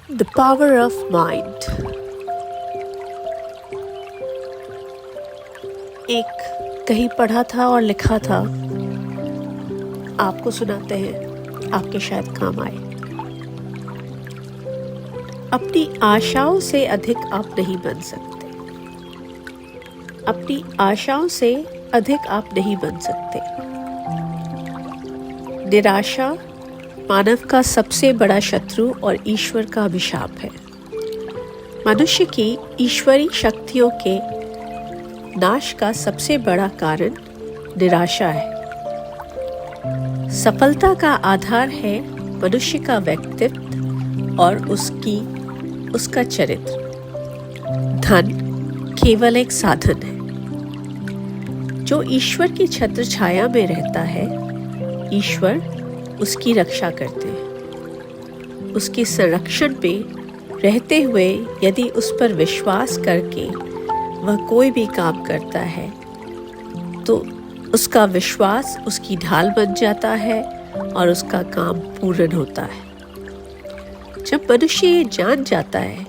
The power of mind. एक कहीं पढ़ा था और लिखा था, आपको सुनाते हैं, आपके शायद काम आए। अपनी आशाओं से अधिक आप नहीं बन सकते। अपनी आशाओं से अधिक आप नहीं बन सकते। निराशा मानव का सबसे बड़ा शत्रु और ईश्वर का अभिशाप है। मनुष्य की ईश्वरीय शक्तियों के नाश का सबसे बड़ा कारण निराशा है। सफलता का आधार है मनुष्य का व्यक्तित्व और उसका चरित्र। धन केवल एक साधन है। जो ईश्वर की छत्र छाया में रहता है, ईश्वर उसकी रक्षा करते हैं। उसके संरक्षण में रहते हुए यदि उस पर विश्वास करके वह कोई भी काम करता है तो उसका विश्वास उसकी ढाल बन जाता है और उसका काम पूर्ण होता है। जब मनुष्य ये जान जाता है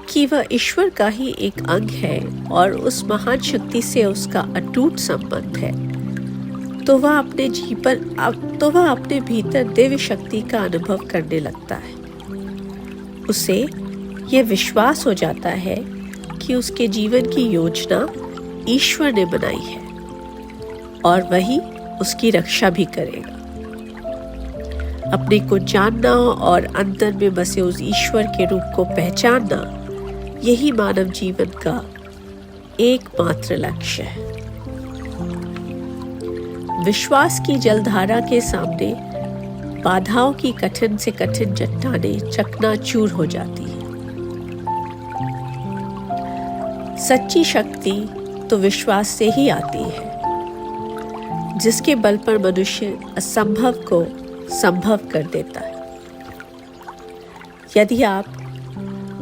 कि वह ईश्वर का ही एक अंग है और उस महान शक्ति से उसका अटूट संबंध है, तो वह अपने भीतर दिव्य शक्ति का अनुभव करने लगता है। उसे यह विश्वास हो जाता है कि उसके जीवन की योजना ईश्वर ने बनाई है और वही उसकी रक्षा भी करेगा। अपने को जानना और अंतर में बसे उस ईश्वर के रूप को पहचानना, यही मानव जीवन का एकमात्र लक्ष्य है। विश्वास की जलधारा के सामने बाधाओं की कठिन से कठिन चट्टानें चकनाचूर हो जाती है। सच्ची शक्ति तो विश्वास से ही आती है, जिसके बल पर मनुष्य असंभव को संभव कर देता है। यदि आप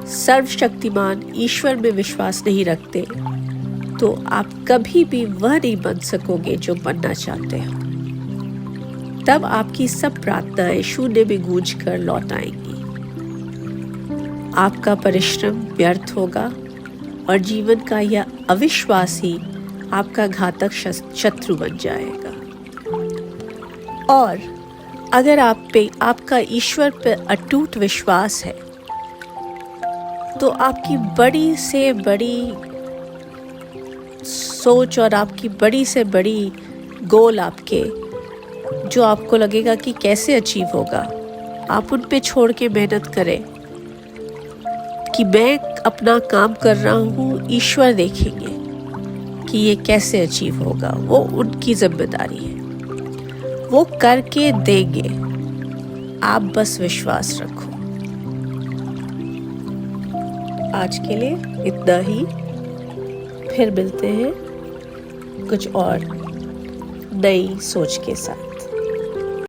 सर्वशक्तिमान ईश्वर में विश्वास नहीं रखते तो आप कभी भी वह नहीं बन सकोगे जो बनना चाहते हो। तब आपकी सब प्रार्थनाएं शून्य में गूंज कर लौट आएंगी। आपका परिश्रम व्यर्थ होगा और जीवन का यह अविश्वास ही आपका घातक शत्रु बन जाएगा। और अगर आपका ईश्वर पर अटूट विश्वास है तो आपकी बड़ी से बड़ी सोच और आपकी बड़ी से बड़ी गोल आपके जो आपको लगेगा कि कैसे अचीव होगा, आप उन पे छोड़ के मेहनत करें कि मैं अपना काम कर रहा हूँ, ईश्वर देखेंगे कि ये कैसे अचीव होगा। वो उनकी जिम्मेदारी है, वो करके देंगे। आप बस विश्वास रखो। आज के लिए इतना ही। फिर मिलते हैं कुछ और नई सोच के साथ।